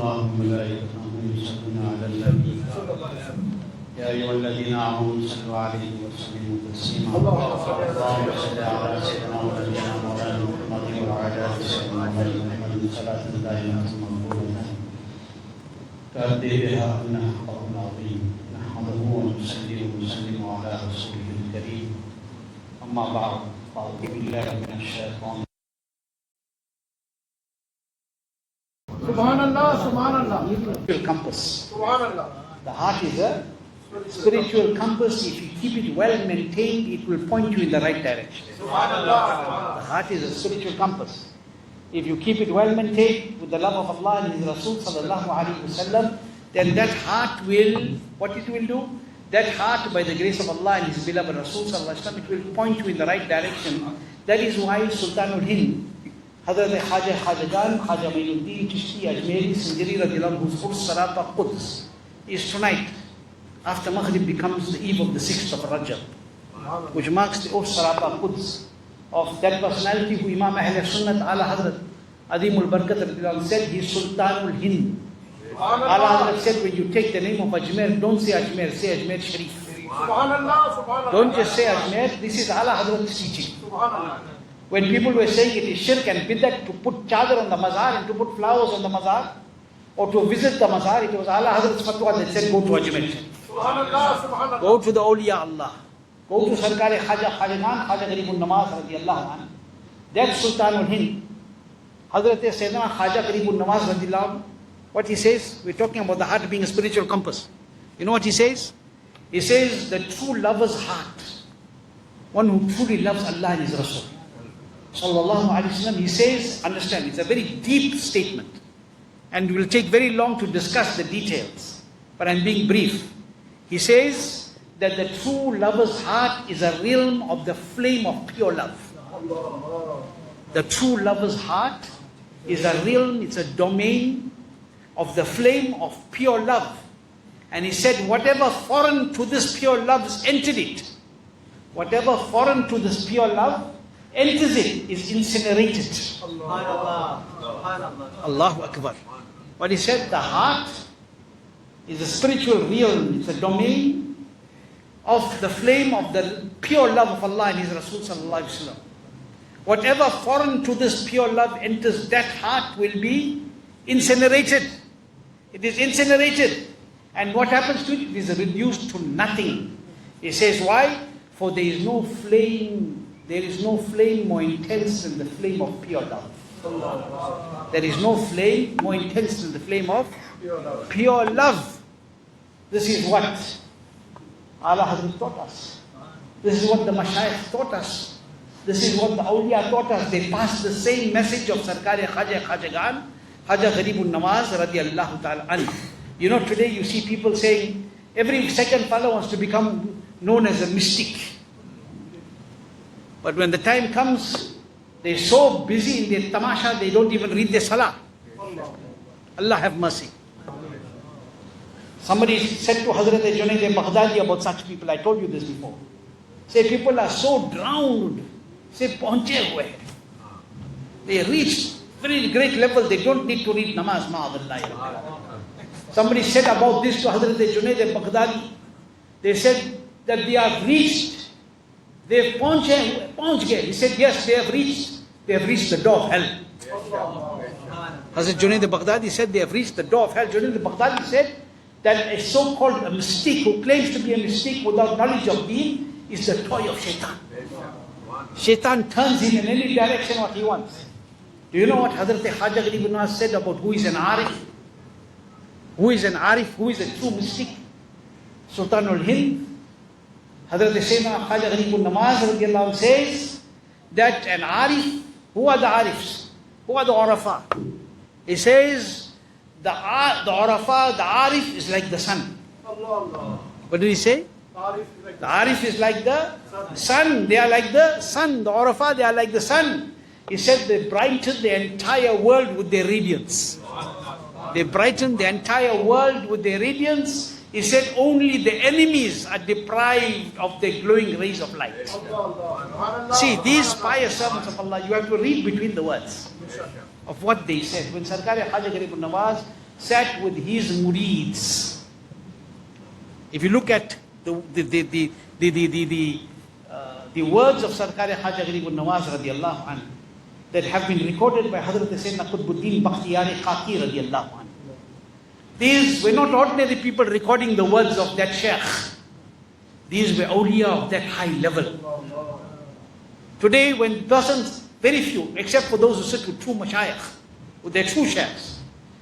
الله وملائكته يصلون على النبي يا أيها الذين آمنوا صلوا عليه وسلموا تسليما اللهم صل على سيدنا ونبينا مولانا محمد وعلى آل سيدنا محمد صلاة دائمة مقبولة تأتي بها أنها حق عظيم نحمده ونصلي ونسلم على رسوله الكريم أما بعد أعوذ بالله من الشيطان. Subhanallah, Subhanallah. Spiritual compass. Subhanallah. The heart is a spiritual compass. If you keep it well maintained, it will point you in the right direction. Subhanallah. The heart is a spiritual compass. If you keep it well maintained with the love of Allah and His Rasul sallallahu alaihi wasallam, then that heart will, what it will do? That heart, by the grace of Allah and His beloved Rasul sallallahu alaihi wasallam, it will point you in the right direction. That is why Sultan al-Hind, HAZRAT Khajagan, Khaja Mainuddin Chishti Ajmeri Sinjari Radiallahu anhu's Khurs Sarata Quds is tonight, after Maghrib becomes the eve of the 6th of Rajab, which marks the Khurs Sarata Quds of that personality who Imam Ahl Sunnat Ala Hazrat Adimul Barkat Radiallahu anhu said, he is Sultan al-Hind. Ala Hazrat said, when you take the name of Ajmer, don't say Ajmer, say Ajmer Sharif. Subhanallah, Subhanallah. Don't just say Ajmer, this is Ala Hazrat's teaching. Subhanallah. When people were saying it is shirk and bid'at to put chadar on the mazar and to put flowers on the mazar or to visit the mazar, it was Allah Hazrat's fatwa that said go to Ajmer. Subhanallah, Subhanallah. Go to the awliya Allah. Go to Sarkar Khajagan, Khaja Garibun Namaz radiallahu anhu. That's Sultan al-Hind. Hazrat Sayyidina Khaja Garibun Namaz radiallahu anhu. What he says, we're talking about the heart being a spiritual compass. You know what he says? He says the true lover's heart, one who truly loves Allah and His Rasul sallallahu alaihi wasallam, he says, understand, it's a very deep statement and it will take very long to discuss the details, but I'm being brief. He says that the true lover's heart is a realm of the flame of pure love. The true lover's heart is a realm, it's a domain of the flame of pure love. And he said, whatever foreign to this pure love has entered it, whatever foreign to this pure love enters it is incinerated. Allahu Akbar. What he said, the heart is a spiritual realm, it's a domain of the flame of the pure love of Allah and His Rasul sallallahu alaihi wasallam. Whatever foreign to this pure love enters that heart will be incinerated. It is incinerated. And what happens to it? It is reduced to nothing. He says, why? For there is no flame more intense than the flame of pure love. There is no flame more intense than the flame of pure love. This is what Allah Hazrat taught us. This is what the Mashayikh taught us. This is what the awliya taught us. They passed the same message of Sarkar Khajagan, Khaja Garibun Namaz radiallahu ta'ala anhu. You know, today you see people saying, every second fellow wants to become known as a mystic. But when the time comes, they're so busy in their tamasha, they don't even read their salah. Allah have mercy. Somebody said to Hazrat Junaid al-Baghdadi about such people, I told you this before. Say, people are so drowned. Say, paunche hue. They reached very great level, they don't need to read namaz, ma'adallahi. Somebody said about this to Hazrat Junaid al-Baghdadi. They said that they have reached, they've paunch gaye. He said, yes, they have reached the door of hell. Hazrat Junaid al-Baghdadi said they have reached the door of hell. Junaid al-Baghdadi said that a so-called mystic who claims to be a mystic without knowledge of deen is the toy of shaitan. Shaitan turns him in any direction what he wants. Do you know what Hazrat Khaja Garibun Namaz said about who is an arif? Who is an arif? Who is a true mystic? Sultan al-Hind, Hazrat Sayyidina Khaja Garibun Namaz radiallahu anhu says that an arif, who are the arifs? Who are the urafa? He says the urafa, the arif is like the sun. What did he say? The arif is like the sun. They are like the sun. The urafa, they are like the sun. He said they brighten the entire world with their radiance. They brighten the entire world with their radiance. He said only the enemies are deprived of the glowing rays of light. See, these pious servants of Allah, you have to read between the words of what they said. When Sarkar Khaja Garibun Namaz sat with his murids. If you look at the words of Sarkar Khaja Gharib al-Nawaz radiallahu anhu that have been recorded by Hazrat Sayyidina Qutbuddin Bakhtiyari Khaki radiallahu anhu. These were not ordinary people recording the words of that sheikh. These were awliya of that high level. Today, when persons, very few, except for those who sit with true mashayikh, with their true sheikhs,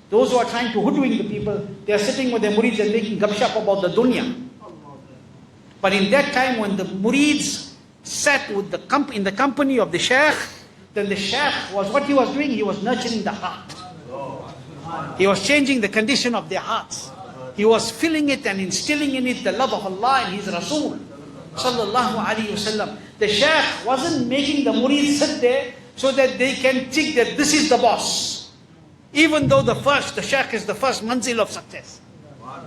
those who are trying to hoodwink the people, they are sitting with their murids and making gupshup about the dunya. But in that time, when the murids sat with in the company of the sheikh, then the sheikh was, what he was doing, he was nurturing the heart. He was changing the condition of their hearts. He was filling it and instilling in it the love of Allah and His Rasul sallallahu alaihi wasallam. The sheikh wasn't making the murids sit there so that they can think that this is the boss. Even though the sheikh is the first manzil of success.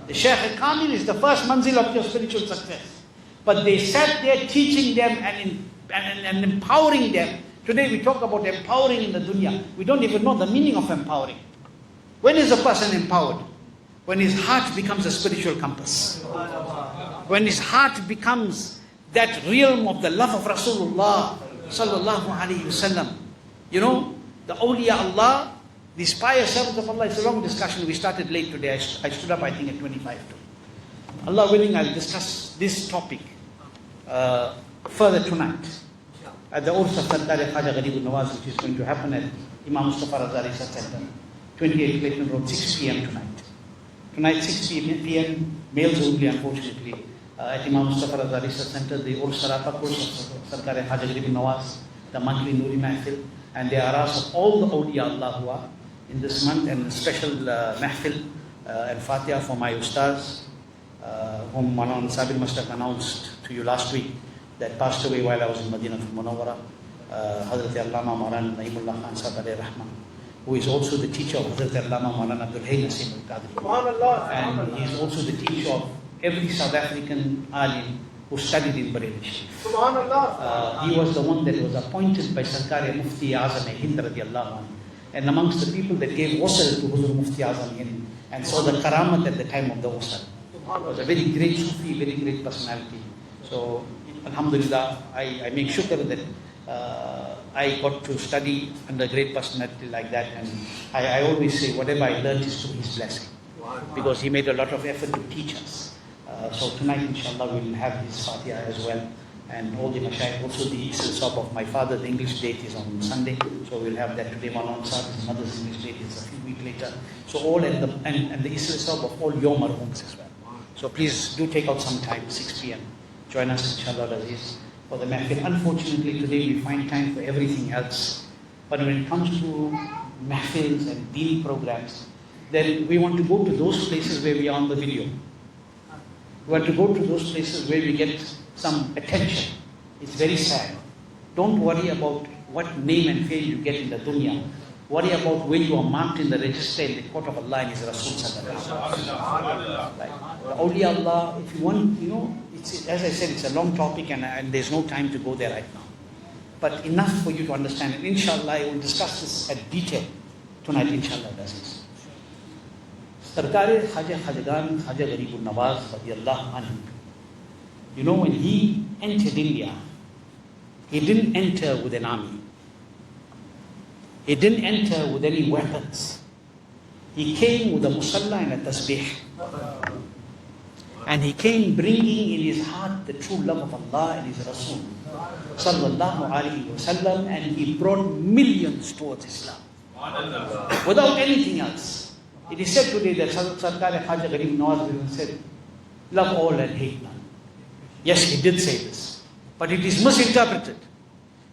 The sheikh al-kamil is the first manzil of your spiritual success. But they sat there teaching them and empowering them. Today we talk about empowering in the dunya. We don't even know the meaning of empowering. When is a person empowered? When his heart becomes a spiritual compass. When his heart becomes that realm of the love of Rasulullah sallallahu alaihi wasallam. You know, the awliya Allah, these pious servants of Allah, it's a long discussion. We started late today. I stood up, I think, at 25 to. Allah willing, I'll discuss this topic further tonight at the Urs of Sarkar Khaja Gharib al-Nawaz, which is going to happen at Imam Mustafa Raza Research Center, 28 Clayton Road, 6 p.m. tonight. Tonight, 6 p.m. males only, unfortunately, at Imam Mustafa Raza Research Center, the Urs Sarapa course of Sarkar Khaja Gharib al-Nawaz, the monthly Noori Mahfil, and the aras of all the awliya Allahu in this month, and a special Mahfil and Fatiha for my ustaz, whom Manan Sabir must have announced to you last week, that passed away while I was in Madinah Munawwara, Hazrat Allama Maulana Naimullah Khan Sahib alayhi rahmah, who is also the teacher of Hazrat Allama Maulana Abdul Hayy Nasim al-Qaadiri. And he is also the teacher of every South African alim who studied in Bareilly Sharif. He was the one that was appointed by Sarkar Mufti Azam HIND RADI ALLAHU ANHU. And amongst the people that gave wasal to Huzur Mufti Azam HIND and saw the karamat at the time of the wasal. He was a very great Sufi, very great personality. So, alhamdulillah, I make shukr that I got to study under a great personality like that. And I always say, whatever I learned is through his blessing. Because he made a lot of effort to teach us. So tonight, inshallah, we'll have his Fatiha as well. And all the mashayikh, also the Isl Sab of my father, the English date is on Sunday. So we'll have that today. Manan Sab, his mother's English date is a few weeks later. So all and the Isl Sab of all your marhooms as well. So please do take out some time, 6 p.m. Join us, inshallah, Aziz, for the mahfil. Unfortunately, today we find time for everything else. But when it comes to mahfils and deen programs, then we want to go to those places where we are on the video. We want to go to those places where we get some attention. It's very sad. Don't worry about what name and fame you get in the dunya. Worry about when you are marked in the register in the court of Allah and His Rasul sallallahu alaihi wasallam. Like the awliya Allah, if you want, you know, it's, as I said, it's a long topic and there's no time to go there right now. But enough for you to understand. And inshallah, I will discuss this at detail tonight, inshallah, Aziz. Sarkar Khaja Khajagan Khaja Gharib al-Nawaz radiyallahu anhu. You know, when he entered India, he didn't enter with an army. He didn't enter with any weapons. He came with a musalla and a tasbih. And he came bringing in his heart the true love of Allah and His Rasul sallallahu alaihi wasallam, and he brought millions towards Islam without anything else. It is said today that Sarkar Khaja Gharib Nawaz said, love all and hate none. Yes, he did say this, but it is misinterpreted.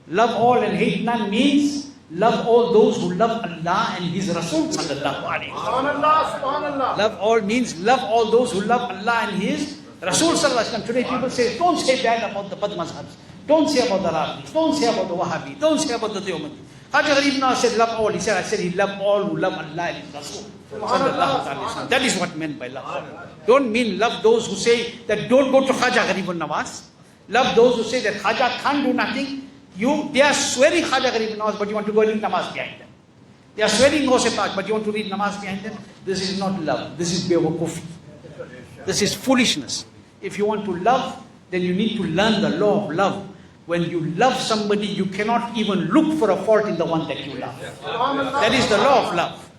Love all and hate none means love all those who love Allah and His Rasul sallallahu alaihi wasallam. Love all means love all those who love Allah and His Rasul sallallahu alaihi wasallam. Today people say, don't say bad about the Bad Mazhabs. Don't say about the Razvi. Don't say about the Wahhabi. Don't say about the Deobandi. Khaja Gharib Nawaz said love all. He said, I said he loved all who love Allah and His Rasul sallallahu alaihi wasallam. That is what meant by love all. Don't mean love those who say that don't go to Khaja Gharib Nawaz. Love those who say that Khaja can't do nothing. They are swearing Khaja Gharib Nawaz, but you want to go and eat namaz behind them. They are swearing no se Taj, but you want to read namaz behind them? This is not love. This is bewakufi. This is foolishness. If you want to love, then you need to learn the law of love. When you love somebody, you cannot even look for a fault in the one that you love. That is the law of love.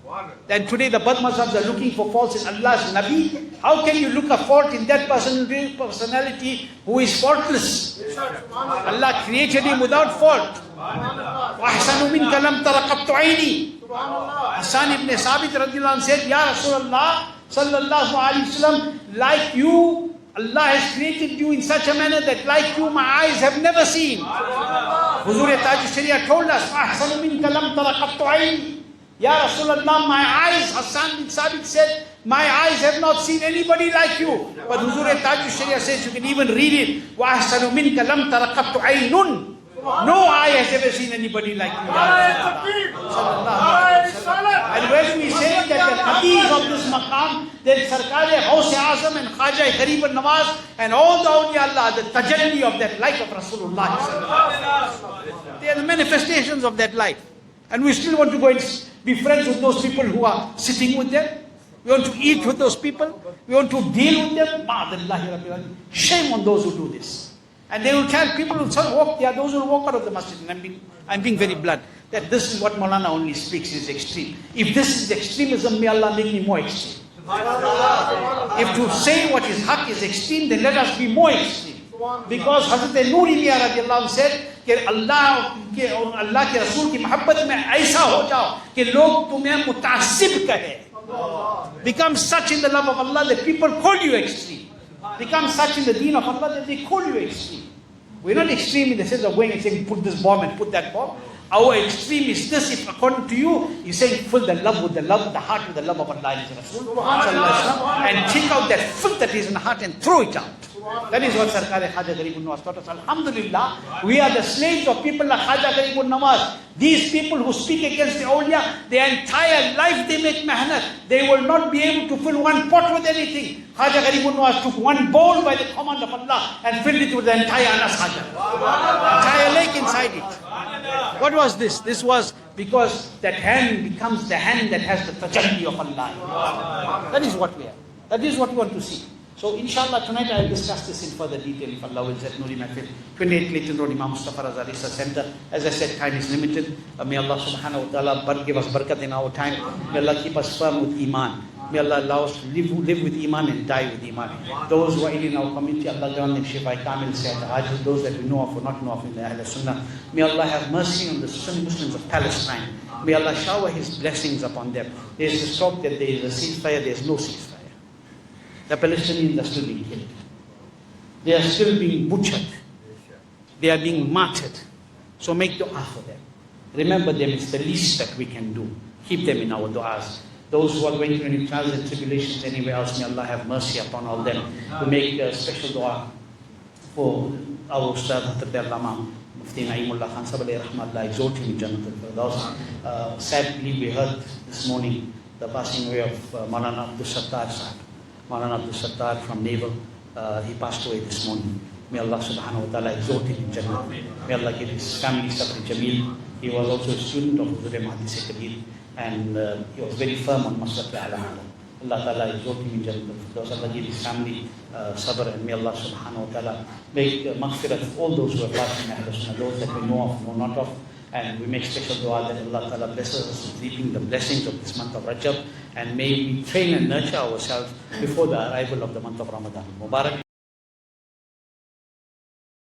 Then today the bad mazhabs are looking for faults in Allah's Nabi. How can you look a fault in that personality who is faultless? Allah created him without fault. وَأَحْسَنُ مِنْكَ لَمْ تَرَقَبْتُ عَيْنِي. Hassan ibn Sabit radiyallahu anhu said, Ya Rasulullah sallallahu alayhi wasallam, like you, Allah has created you in such a manner that like you, my eyes have never seen. Huzur Tajushariah told us, أَحْسَنُ مِنْكَ لَمْ تَرَقَبْتُ عَيْنِي. Ya Rasulullah, my eyes, Hassan bin Sabit said, my eyes have not seen anybody like you. But Huzur Tajushariah says, you can even read it, وَأَحْسَنُ مِنْكَ لَمْ تَرَقَبْتُ عَيْنٌ. No eye has ever seen anybody like you. And when we say that the hadith of this maqam, then Sarkar-e Azam and Khaja Gharib al-Nawaz and all the awliya Allah, the tajalli of that light of Rasulullah. They are the manifestations of that light. And we still want to go and be friends with those people who are sitting with them. We want to eat with those people. We want to deal with them. Shame on those who do this. And they will tell people who walk there, those who walk out of the masjid, and I'm being very blunt, that this is what Maulana only speaks is extreme. If this is extremism, may Allah make me more extreme. If to say what is haq is extreme, then let us be more extreme. Because Hazrat Noori radiallahu anhu said, कि Allah के रसूल की मोहब्बत में ऐसा हो जाओ कि लोग तुम्हें मुतासिब कहे. Become such in the love of Allah that people call you extreme. Become such in the deen of Allah that they call you extreme. We're not extreme in the sense of going and saying, put this bomb and put that bomb. Our extreme is this, if according to you, you're saying, fill the love with the love, the heart with the love of Allah and His Rasul, and take out that filth that is in the heart and throw it out. That is what Sarkar-e Khaja Gharib al-Nawaz taught us. Alhamdulillah, we are the slaves of people like Khaja Gharib al-Nawaz. These people who speak against the awliya, their entire life they make mehnat. They will not be able to fill one pot with anything. Khaja Gharib al-Nawaz took one bowl by the command of Allah and filled it with the entire Anas Khaja. Entire lake inside it. What was this? This was because that hand becomes the hand that has the tajalli of Allah. That is what we are. That is what we want to see. So inshallah tonight I will discuss this in further detail if Allah wills at Noori Mahfil, 28 Clayton Road, Imam Mustafa Raza Research Center. As I said, time is limited. May Allah subhanahu wa ta'ala give us barakat in our time. May Allah keep us firm with Iman. May Allah allow us to live with Iman and die with Iman. Those who are in our community, Allah grant them Shifa Kamil, TAAJUSH. Those that we know of or not know of in the Ahl Sunnah. May Allah have mercy on the Sunni Muslims of Palestine. May Allah shower His blessings upon them. There is this talk that there is a ceasefire, there is no ceasefire. The Palestinians are still being killed. They are still being butchered. They are being martyred. So make dua for them. Remember them, it's the least that we can do. Keep them in our du'as. Those who are going through any trials and tribulations anywhere else, may Allah have mercy upon all them. We make a special dua for our Ustad Hazrat Mufti Naeemullah Khan Sahib alayhi rahmatullah, exalt him in Jannat al-Firdaus. Sadly, we heard this morning the passing away of Maulana Abdul Sattar Sahib. Maulana Abdul Sattar from Naval, he passed away this morning. May Allah subhanahu wa ta'ala exalt him in Jannah. May Allah give his family sabr jameel. He was also a student of Huzur Mahdisi Kabir, and he was very firm on MASLAK AALA. Allah ta'ala exalt him in Jannah. Allah give his family sabr, and may Allah subhanahu wa ta'ala make maghfirat of all those who have passed in Ahl Sunnah, those that we know of, know not of. And we make special dua that Allah Ta'ala blesses us with reaping the blessings of this month of Rajab, and may we train and nurture ourselves before the arrival of the month of Ramadan. Mubarak.